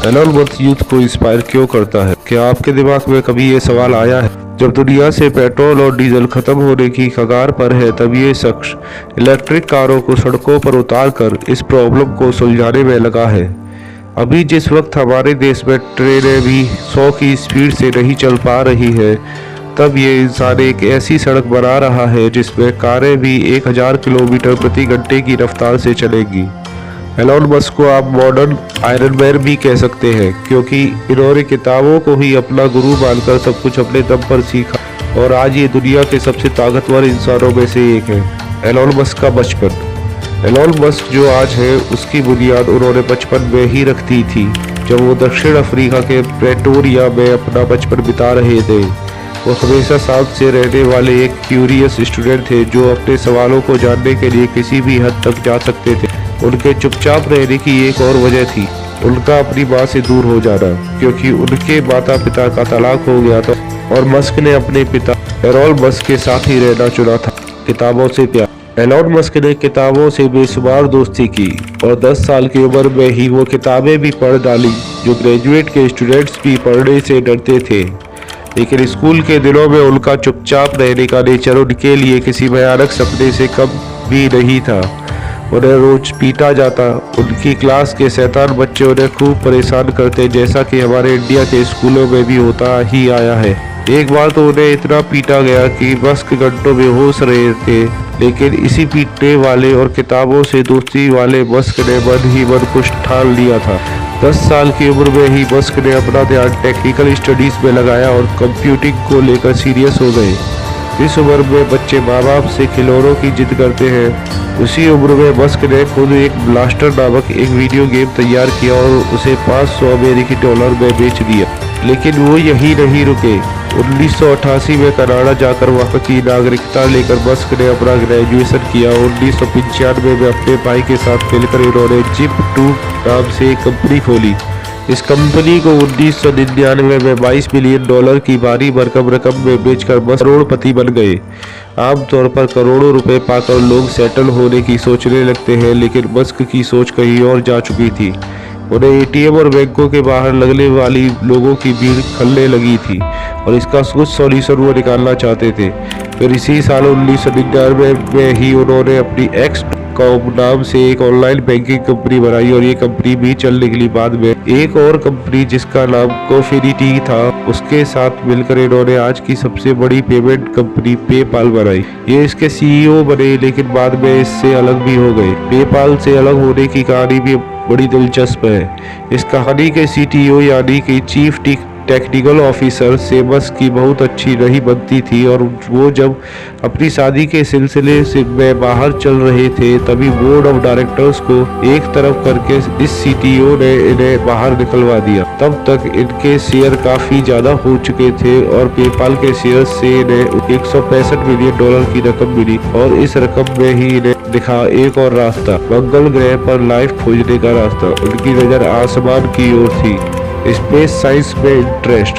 Elon Musk youth को inspire क्यों करता है? क्या आपके दिमाग में कभी ये सवाल आया है? जब दुनिया से पेट्रोल और डीजल खत्म होने की कगार पर है, तब ये शख्स इलेक्ट्रिक कारों को सड़कों पर उतार कर इस प्रॉब्लम को सुलझाने में लगा है। अभी जिस वक्त हमारे देश में ट्रेनें भी 100 की स्पीड से नहीं चल पा रही है, तब ये इंसान एक ऐसी सड़क बना रहा है जिसमें कारें भी 1000 किलोमीटर प्रति घंटे की रफ्तार से चलेंगी। एलोन मस्क को आप मॉडर्न आयरन मैन भी कह सकते हैं, क्योंकि इन्होंने किताबों को ही अपना गुरु मानकर सब कुछ अपने दम पर सीखा और आज ये दुनिया के सबसे ताकतवर इंसानों में से एक है। एलोन मस्क का बचपन। एलोन मस्क जो आज है, उसकी बुनियाद उन्होंने बचपन में ही रख दी थी, जब वो दक्षिण अफ्रीका के प्रेटोरिया में अपना बचपन बिता रहे थे। वो हमेशा शांत से रहने वाले एक क्यूरियस स्टूडेंट थे, जो अपने सवालों को जानने के लिए किसी भी हद तक जा सकते थे। उनके चुपचाप रहने की एक और वजह थी उनका अपनी माँ से दूर हो जाना, क्योंकि उनके माता पिता का तलाक हो गया था और मस्क ने अपने पिता एलोन मस्क के साथ ही रहना चुना था। किताबों से प्यार। एलोन मस्क ने किताबों से बेशुमार दोस्ती की और 10 साल की उम्र में ही वो किताबें भी पढ़ डाली जो ग्रेजुएट के स्टूडेंट्स भी पढ़ने से डरते थे। लेकिन स्कूल के दिनों में उनका चुपचाप रहने का नेचर उनके लिए किसी भयानक सपने से कम भी नहीं था। उन्हें रोज पीटा जाता, उनकी क्लास के शैतान बच्चे उन्हें खूब परेशान करते, जैसा कि हमारे इंडिया के स्कूलों में भी होता ही आया है। एक बार तो उन्हें इतना पीटा गया कि मस्क घंटों बेहोश रहे थे, लेकिन इसी पीटने वाले और किताबों से दोस्ती वाले मस्क ने मन ही मन कुछ ठान लिया था। 10 साल की उम्र में ही मस्क ने अपना ध्यान टेक्निकल स्टडीज में लगाया और कंप्यूटिंग को लेकर सीरियस हो गए। इस उम्र में बच्चे माँ बाप से खिलौनों की जिद करते हैं। उसी उम्र में मस्क ने खुद एक ब्लास्टर नामक एक वीडियो गेम तैयार किया और उसे $500 में बेच दिया। लेकिन वो यही नहीं रुके। 1988 में कनाडा जाकर वहाँ की नागरिकता लेकर मस्क ने अपना ग्रेजुएशन किया। 1995 में अपने भाई के साथ मिलकर इन्होंने जिप2 नाम से एक कंपनी खोली। इस कंपनी को 1999 में $22 मिलियन की भारी भरकम रकम में बेचकर मस्क करोड़पति बन गए। आमतौर पर करोड़ों रुपए पाकर लोग सेटल होने की सोचने लगते हैं, लेकिन मस्क की सोच कहीं और जा चुकी थी। उन्हें एटीएम और बैंकों के बाहर लगने वाली लोगों की भीड़ खलने लगी थी और इसका कुछ सॉल्यूशन वो निकालना चाहते थे। फिर इसी साल 1999 में ही उन्होंने अपनी एक्स.com नाम से एक ऑनलाइन बैंकिंग कंपनी बनाई और ये कंपनी भी चल निकली। बाद में एक और कंपनी जिसका नाम कोफिनिटी था, उसके साथ मिलकर इन्होंने आज की सबसे बड़ी पेमेंट कंपनी पेपाल बनाई। ये इसके सीईओ बने, लेकिन बाद में इससे अलग भी हो गए। पेपाल से अलग होने की कहानी भी बड़ी दिलचस्प है। इस कहानी के सीटीओ यानी कि चीफ टेक्निकल ऑफिसर से मस्क की बहुत अच्छी नहीं बनती थी और वो जब अपनी शादी के सिलसिले से में बाहर चल रहे थे, तभी बोर्ड ऑफ डायरेक्टर्स को एक तरफ करके इस सीटीओ ने इन्हें बाहर निकलवा दिया। तब तक इनके शेयर काफी ज्यादा हो चुके थे और पेपाल के शेयर से इन्हें $165 मिलियन की रकम मिली और इस रकम में ही इन्हें दिखा एक और रास्ता, मंगल ग्रह पर लाइफ खोजने का रास्ता। उनकी नजर आसमान की ओर थी। स्पेस साइंस में इंटरेस्ट।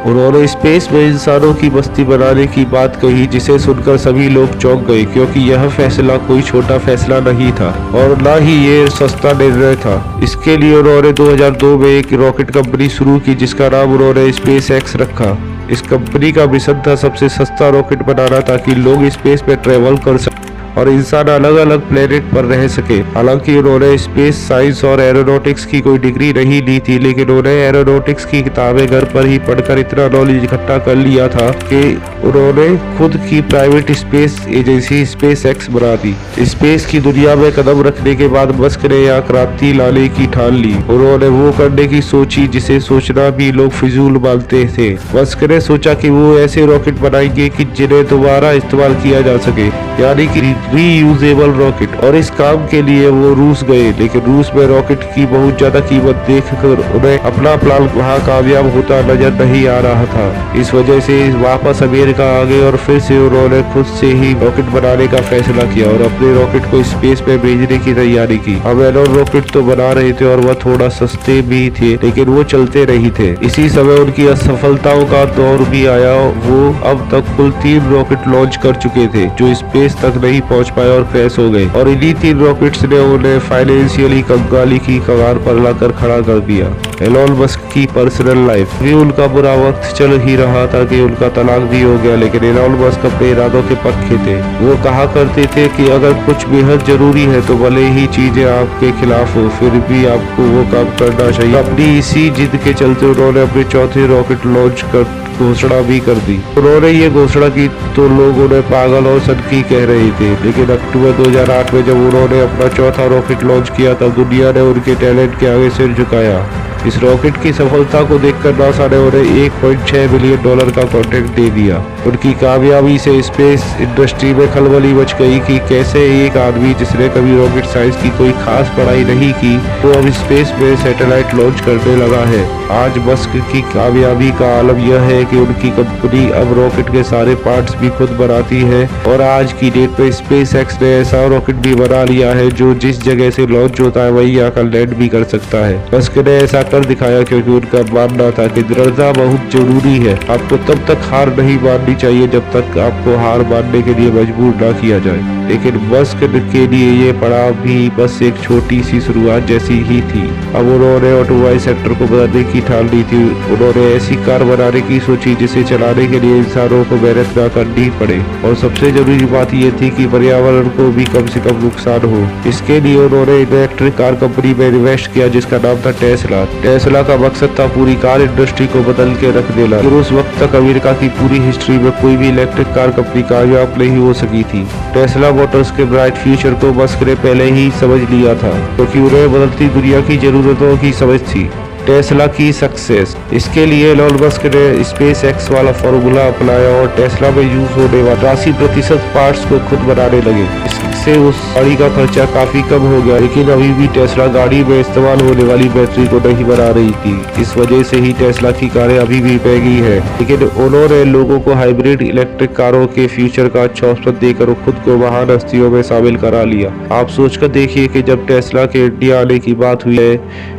उन्होंने स्पेस में इंसानों की बस्ती बनाने की बात कही, जिसे सुनकर सभी लोग चौंक गए, क्योंकि यह फैसला कोई छोटा फैसला नहीं था और न ही ये सस्ता निर्णय था। इसके लिए उन्होंने 2002 में एक रॉकेट कंपनी शुरू की, जिसका नाम उन्होंने स्पेस एक्स रखा। इस कंपनी का मिशन था सबसे सस्ता रॉकेट बनाना, ताकि लोग स्पेस में ट्रेवल कर सकें और इंसान अलग अलग प्लेनेट पर रह सके। हालांकि उन्होंने स्पेस साइंस और एरोनॉटिक्स की कोई डिग्री नहीं ली थी, लेकिन उन्हें एरोनॉटिक्स की किताबें घर पर ही पढ़कर इतना नॉलेज इकट्ठा कर लिया था कि उन्होंने खुद की private space agency space x बना दी। स्पेस की दुनिया में कदम रखने के बाद मस्क ने यहाँ क्रांति लाने की ठान ली। उन्होंने वो करने की सोची जिसे सोचना भी लोग फिजूल मानते थे। मस्क ने सोचा कि वो ऐसे रॉकेट बनाएंगे कि जिन्हें दोबारा इस्तेमाल किया जा सके, यानी कि रीयूजेबल रॉकेट। और इस काम के लिए वो रूस गए, लेकिन रूस में रॉकेट की बहुत ज्यादा कीमत देखकर उन्हें अपना प्लान वहाँ कामयाब होता नजर नहीं आ रहा था। इस वजह से वापस अमेरिका आ गए और फिर से उन्होंने खुद से ही रॉकेट बनाने का फैसला किया और अपने रॉकेट को स्पेस में भेजने की तैयारी की। अब एलोन रॉकेट तो बना रहे थे और वह थोड़ा सस्ते भी थे, लेकिन वो चलते नहीं थे। इसी समय उनकी असफलताओं का दौर भी आया। वो अब तक कुल 3 रॉकेट लॉन्च कर चुके थे जो स्पेस तक नहीं पहुंच पाए और क्रैश हो गए और इन्हीं 3 रॉकेट्स ने उन्हें फाइनेंशियली कंगाली की कगार पर लाकर खड़ा कर दिया। एलोन मस्क की पर्सनल लाइफ भी उनका बुरा वक्त चल ही रहा था कि उनका तलाक भी हो गया, लेकिन एलोन मस्क अपने इरादों के पक्के थे। वो कहा करते थे कि अगर कुछ बेहद जरूरी है तो भले ही चीजें आपके खिलाफ हो, फिर भी आपको वो काम करना चाहिए। अपनी इसी जिद के चलते उन्होंने अपने चौथे रॉकेट लॉन्च कर घोषणा भी कर दी। उन्होंने ये घोषणा की तो लोग उन्हें पागल और सनकी कह रहे थे, लेकिन अक्टूबर 2008 में जब उन्होंने अपना चौथा रॉकेट लॉन्च किया तब दुनिया ने उनके टैलेंट के आगे सिर झुकाया। इस रॉकेट की सफलता को देखकर नासा ने उन्हें $1.6 बिलियन का कॉन्ट्रैक्ट दे दिया। उनकी कामयाबी से स्पेस इंडस्ट्री में खलबली मच गई कि कैसे एक आदमी जिसने कभी रॉकेट साइंस की कोई खास पढ़ाई नहीं की वो अब स्पेस में सैटेलाइट लॉन्च करने लगा है। आज मस्क की कामयाबी का आलम यह है कि उनकी कंपनी अब रॉकेट के सारे पार्ट्स भी खुद बनाती है और आज की डेट में स्पेस एक्स ने ऐसा रॉकेट भी बना लिया है जो जिस जगह से लॉन्च होता है वही आकर लैंड भी कर सकता है। मस्क ने ऐसा कर दिखाया क्योंकि उनका मानना था कि दृढ़ता बहुत जरूरी है। आपको तब तक हार नहीं माननी चाहिए जब तक आपको हार मानने के लिए मजबूर ना किया जाए। लेकिन मस्क के लिए ये पड़ाव भी बस एक छोटी सी शुरुआत जैसी ही थी। अब उन्होंने ऑटोमोबाइल सेक्टर को बदलने की ठान ली थी। उन्होंने ऐसी कार बनाने की सोची जिसे चलाने के लिए इंसानों को मेहनत न करनी पड़े और सबसे जरूरी बात यह थी कि पर्यावरण को भी कम से कम नुकसान हो। इसके लिए उन्होंने इलेक्ट्रिक कार कंपनी में इन्वेस्ट किया जिसका नाम था टेस्ला। टेस्ला का मकसद था पूरी कार इंडस्ट्री को बदल के रख देना। फिर उस वक्त तक अमेरिका की पूरी हिस्ट्री में कोई भी इलेक्ट्रिक कार कंपनी कामयाब नहीं हो सकी थी। टेस्ला मोटर्स के ब्राइट फ्यूचर को मस्क ने पहले ही समझ लिया था क्योंकि उन्हें बदलती दुनिया की जरूरतों की समझ थी। टेस्ला की सक्सेस, इसके लिए एलोन मस्क ने स्पेस एक्स वाला फॉर्मूला अपनाया और टेस्ला में यूज होने वाले 80% पार्ट्स को खुद बनाने लगे। इससे उस गाड़ी का खर्चा काफी कम हो गया, लेकिन अभी भी टेस्ला गाड़ी में इस्तेमाल होने वाली बैटरी को नहीं बना रही थी। इस वजह से ही टेस्ला की कारें अभी भी महंगी है, लेकिन उन्होंने लोगों को हाइब्रिड इलेक्ट्रिक कारों के फ्यूचर का अच्छा ऑप्शन देकर खुद को महान हस्तियों में शामिल करा लिया। आप सोचकर देखिए कि जब टेस्ला के इंडिया आने की बात हुई है,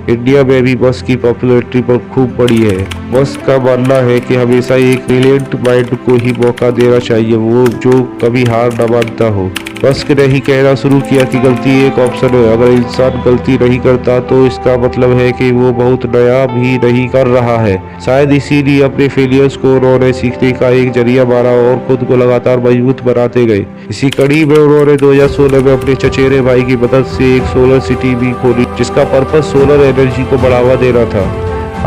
इंडिया में भी बस की पॉपुलैरिटी पर खूब बढ़ी है। मस्क का मानना है कि हमेशा एक ब्रिलियंट माइंड को ही मौका देना चाहिए, वो जो कभी हार न मानता हो। मस्क ने ही कहना शुरू किया कि गलती एक ऑप्शन है। अगर इंसान गलती नहीं करता तो इसका मतलब है कि वो बहुत नया भी नहीं कर रहा है। शायद इसीलिए अपने फेलियर्स को उन्होंने सीखने का एक जरिया माना और खुद को लगातार मजबूत बनाते गए। इसी कड़ी में उन्होंने 2016 में अपने चचेरे भाई की मदद से एक सोलर सिटी भी खोली जिसका पर्पस सोलर एनर्जी को बढ़ावा देना था।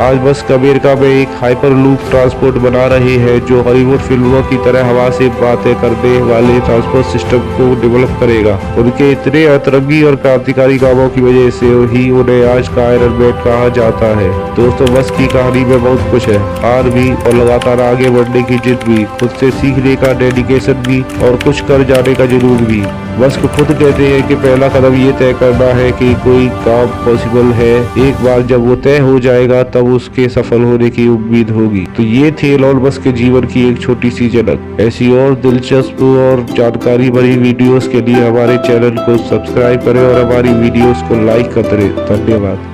आज मस्क अमेरिका में एक हाइपर लूप ट्रांसपोर्ट बना रहे हैं जो हॉलीवुड फिल्मों की तरह हवा से बातें करने वाले ट्रांसपोर्ट सिस्टम को डेवलप करेगा। उनके इतने अतरंगी और क्रांतिकारी कामों की वजह से ही उन्हें आज का आयरन मैन कहा जाता है। दोस्तों, मस्क की कहानी में बहुत कुछ है, हार भी और लगातार आगे बढ़ने की जिद भी, खुद से सीखने का डेडिकेशन भी और कुछ कर जाने का जुनून भी। मस्क खुद कहते हैं कि पहला कदम ये तय करना है कि कोई काम पॉसिबल है। एक बार जब वो तय हो जाएगा तब उसके सफल होने की उम्मीद होगी। तो ये थे एलोन मस्क के जीवन की एक छोटी सी झलक। ऐसी और दिलचस्प और जानकारी भरी वीडियोस के लिए हमारे चैनल को सब्सक्राइब करें और हमारी वीडियोस को लाइक करते रहें। धन्यवाद।